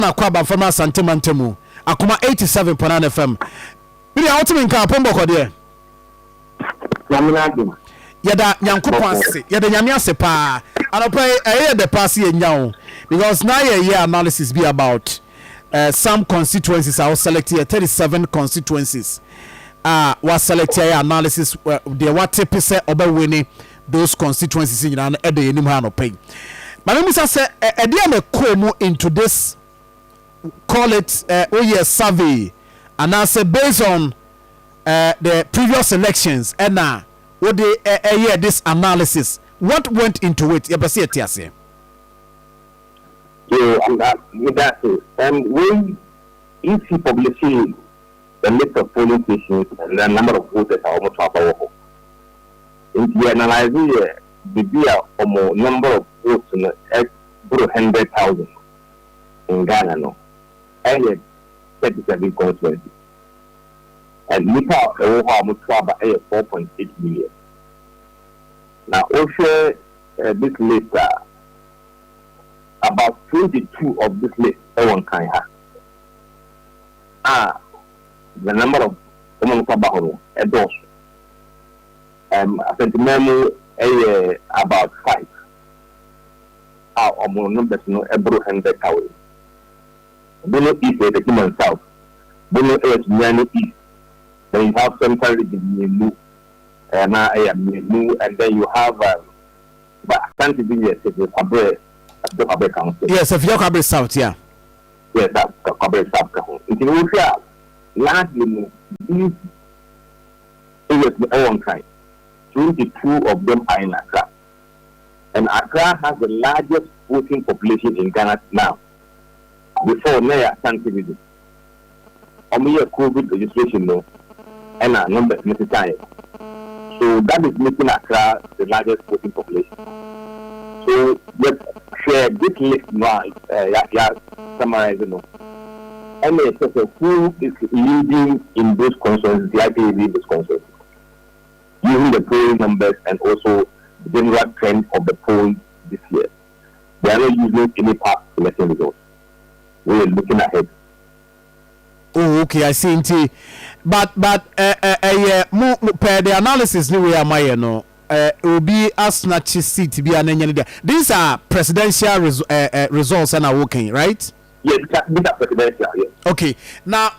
na kwaba from Asante Mantemu Akoma 87.9 FM. Bidi awotimi nka pombo kode. Yamunadu. Yada nyankopon ase. Yada nyame ase pa. Anopa the pass ye nyawo because now your analysis be about some constituencies are selected 37 constituencies. Was selected analysis the what percent oba winning those constituencies in an e dey enim ha no pay. But let me say e dey am come into this call it survey and I say based on the previous elections and now what they this analysis what went into it yeah, and that when you see publishing the list of polling stations and the number of voters are almost powerful. If you analyze the number of votes in 100,000 in Ghana no. I had 37 constituencies. And Nika Mutuaba 4.8 million. Now, also, this list, about 22 of this list, everyone can have. The number of Mutuaba adults. I think the about 5. Our numbers no every 100,000. Bono East is the human south. Bono East, Miano East. Then you have Central Region, and then you have but Ashanti Region is the Kabre Council. Yes, if you're Kabre South, yeah. Yes, that's Kabre South. In Ethiopia, largely these areas are one kind. 22 of them are in Accra. And Accra has the largest voting population in Ghana now. Before Mayor Ashanti Region. Only a COVID registration no, and a number of time. So that is making Accra the largest voting population. So let's share this list now. Summarizing no. And who is leading in those concerns? The actually lead those concerns. Using the polling numbers and also the general trend of the poll this year. They are not using any past election results. We are looking ahead. Oh, okay, I see. But yeah, per the analysis we are my no, will be a snatch seat to be an engineer. These are presidential results and are working, right? Yes, these are presidential. Yes. Okay, now,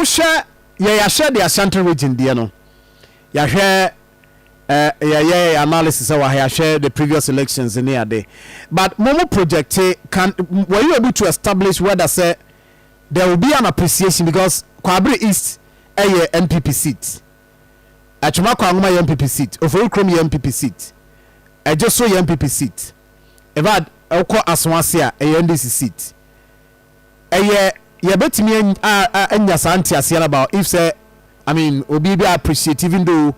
share the Ashanti region, dear no. You share. Analysis of I share the previous elections in here day. But Momo project were you able to establish whether say there will be an appreciation because Kwabre East a NPP seat. Achuma Kwanguma NPP seat. Ofurukrom NPP seat. I just saw NPP seat. Evad Oko Aswansia a NDC seat. Betimi enya santi asiala about if say I mean Obi be appreciate even though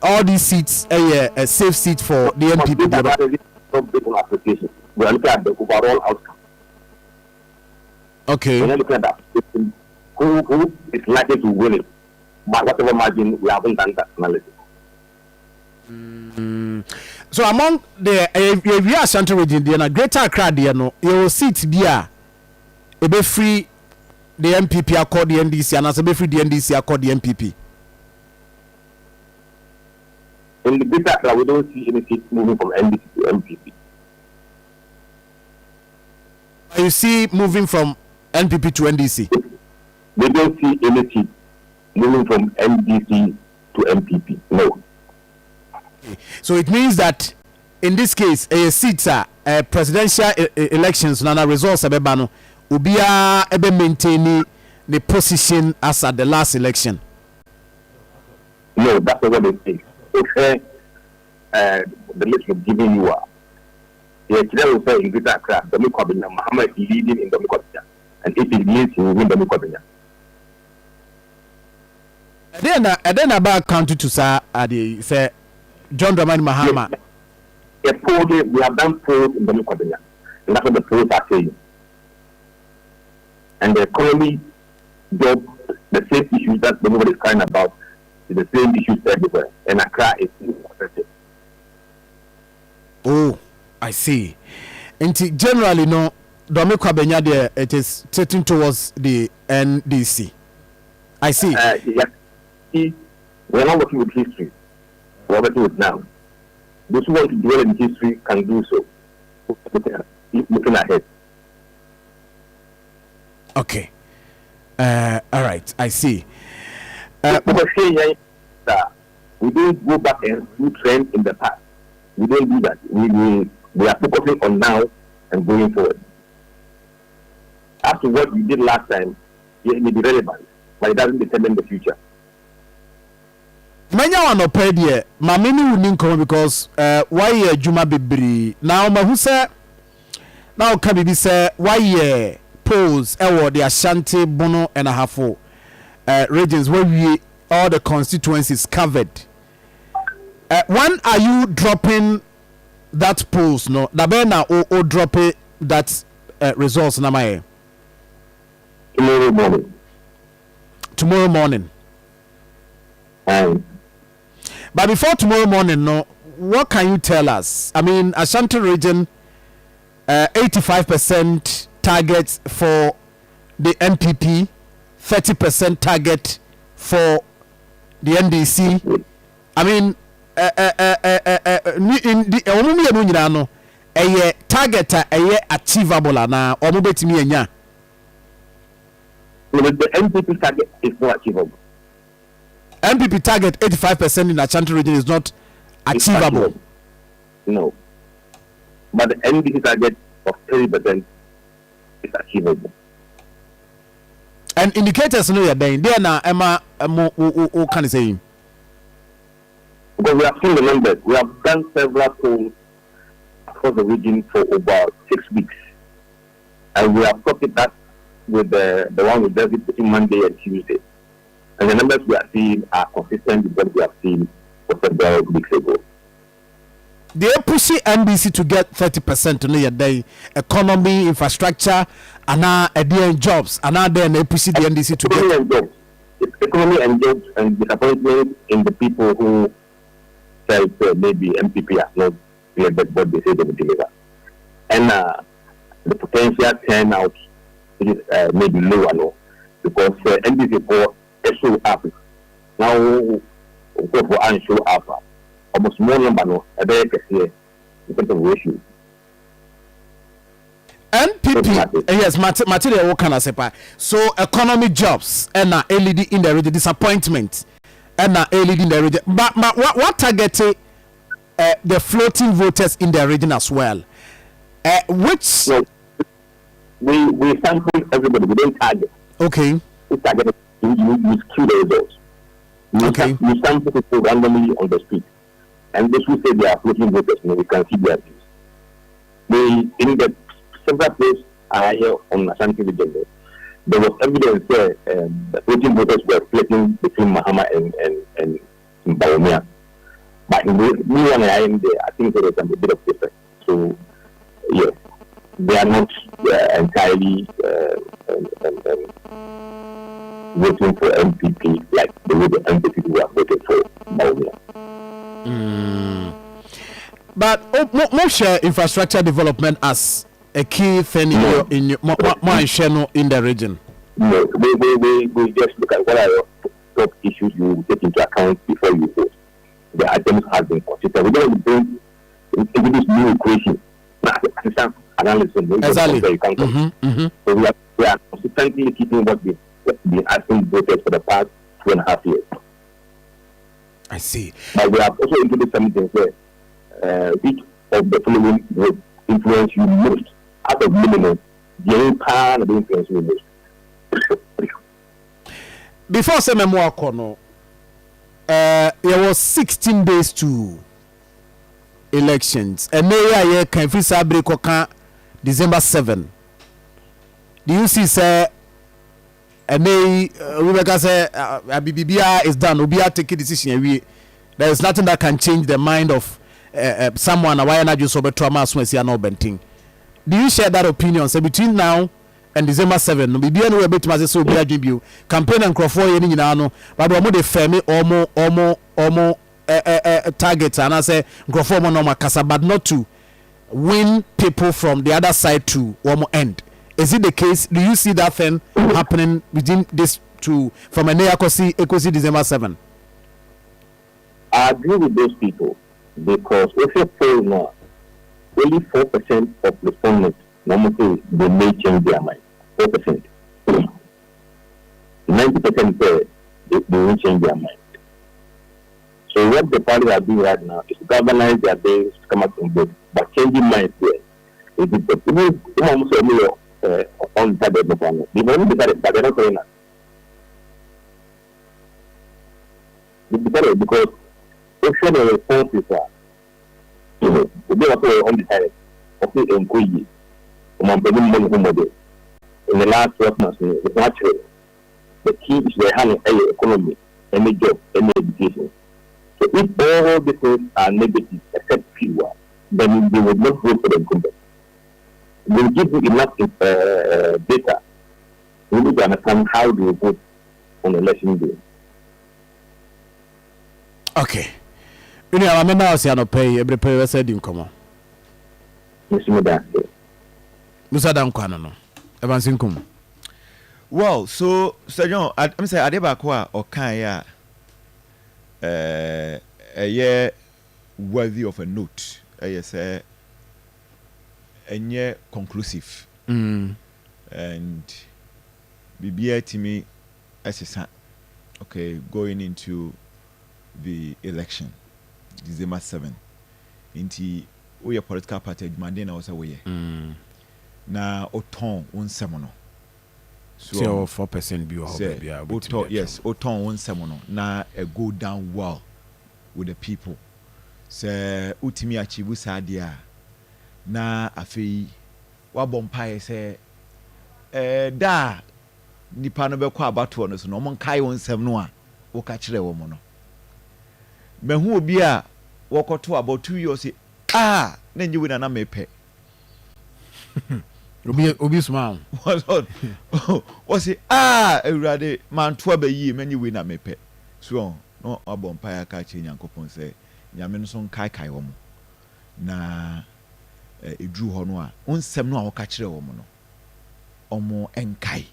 all these seats a safe seat for the NPP. We are looking at the overall outcome. Okay. We are looking at that. Who is likely to win it? But whatever margin, we haven't done that analysis. So among the Ashanti region, the Greater Accra, your seats be free the NPP accord the NDC and as a be free the NDC accord the NPP. In the Greater Accra, we don't see any seats moving from NDC to NPP. You see moving from NPP to NDC? We don't see any seats moving from NDC to NPP. No. So it means that in this case, seats are presidential elections, nana results abebano, ubia ebe maintaining the position as at the last election. No, that's not what they say. Okay, the list of giving you are. Yeah, today we say in Greater Accra, Domi Kwabena, Muhammad is leading in Domi Kwabena, and if he leads, he will win Domi Kwabena. Then about county to say, say John Dramani Mahama. Yes, we have done polls in Domi Kwabena, and that's what the polls are saying. And the economy, job, the same issues that nobody is crying about. The same issues everywhere, and Accra is affected. Oh, I see. And generally, no, Domi Kwabenya there, it is tilting towards the NDC. I see. Yes. See, we're not working with history. We're working with now. Those who want to dwell in history can do so. Looking ahead. Okay. All right. I see. We don't go back and do trend in the past. We don't do that. We are focusing on now and going forward. After what we did last time, it may be relevant, but it doesn't determine the future. Manya wano pedie mamini uninko because why Juma Bibri now mahuse now kabibi say why polls the Ashanti Bono and a half regions where we all the constituencies covered. When are you dropping that polls? No, Dabena or drop it that results namae Tomorrow morning. Tomorrow morning. But before tomorrow morning, no, what can you tell us? I mean, Ashanti region, 85% target for the NPP, 30% target for the NDC. I mean, in the target achievable na or betimi enya. The NPP target is not achievable. NPP target 85% in Ashanti region is not achievable. No. But the NDC target of 30% is achievable. And indicators no you're there na Emma what can I say? Because we have seen the numbers. We have done several polls across the region for about 6 weeks. And we have copied that with the one we did between Monday and Tuesday. And the numbers we are seeing are consistent with what we have seen for several weeks ago. They push NDC to get 30% in a day. Economy, infrastructure, and jobs. And now they push the NDC to economy get and jobs. It's economy and jobs and disappointment in the people who felt maybe MPP has not delivered what they say they will deliver. And the potential turnout is maybe lower, no? Because NDC for show up now go for and show up almost more number no a very here in terms of ratio. NPP yes material what can I say so economy jobs and LED in the region disappointment and LED in the region but what targeted the floating voters in the region as well which so, we sample everybody, we don't target. Okay. We target you skew the results. Okay. You sample people randomly on the street. And those who say they are floating voters, we can see their views. In the several places here on Ashanti Region, there was evidence there the floating voters were splitting between Mahama and Baumia. But in the new one I am there, I think there is a bit of difference. So, yes, they are not entirely voting for MPP like the way the MPP were voting for Baumia. But most share infrastructure development as a key thing in the region. No, we just look at what are your top issues you take into account before you vote. The items have been considered. We're going to bring into this new equation. Analysis. Exactly. So we are consistently keeping what we've been asking voters for the past 2.5 years. I see. But we have also introduced something where which of the following would influence you most out of minimum, the power of influence you most. Before Sememo Akono, there was 16 days to elections. And now can free Sabre Koka December 7. Do you see, sir? And we say BBBR is done. Obia take a decision. There is nothing that can change the mind of someone. Why not just over trauma? Do you share that opinion? So between now and December 7, BBBR no able to say Obia Jimbu campaign and Crawford yeni nyina no. But we dey femi omo target and I say Crawford mo no makasa but not to win people from the other side to one end. Is it the case? Do you see that thing happening within this two from Ekosi December 7? I agree with those people because if you poll now, only 4% of respondents normally they may change their mind. 4%. 90% they will change their mind. So what the parties are doing right now is to galvanize their base to come out from both, but changing minds there. It is the people who almost on the side of the panel. They've only decided, but they're not saying that. They decided because if the responses are, they were undecided. Okay, in Kuyi, in the last 12 months, it's natural. The key is the hand of economy, any job, any education. So if all the things are negative except fewer, then they will not vote for the incumbent. They will give you enough data. We need to understand how they vote on election day. Okay. You know, I'm now saying no pay every pay said in common. Musa dan kwano no. Evansin kum. Well, so Sir John, I'm say Adebakwa or kan a year worthy of a note. Yes, a year conclusive. And BBA to me as a okay, going into the election, December 7. Into we political party, Mandela was away. Na oton one semono. So 4% be oton, yes, oton one semono. Na a go down well with the people. Se utimi achievable sadia. Na afi wabompaye se da nipa no be kwa abato no so no mon kai won sem no a wo ka kire wo mo no. Mehu obi a wokoto about 2 years na nyi we na mepe. Obi smile. Was it Eurade man 12 a year many we na mepe. So no abompire ka chi Nyankopon say nyame no so kai wo mo. Na edru ho no a onsem no a wo ka kire wo mo no. Omo enkai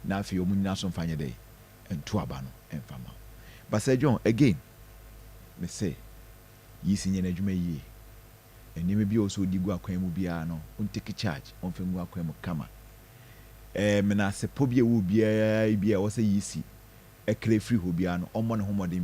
na afi omu nyina so mfanye dey entu aba no emfama. But Sir John again me say yisi nyene adwuma yie. Enime bi also di gu akwan mu bia no on take charge on femu akwan mu kama. Me na se po bia wo bia wo say yisi e kre free ho bia no omo ne ho modern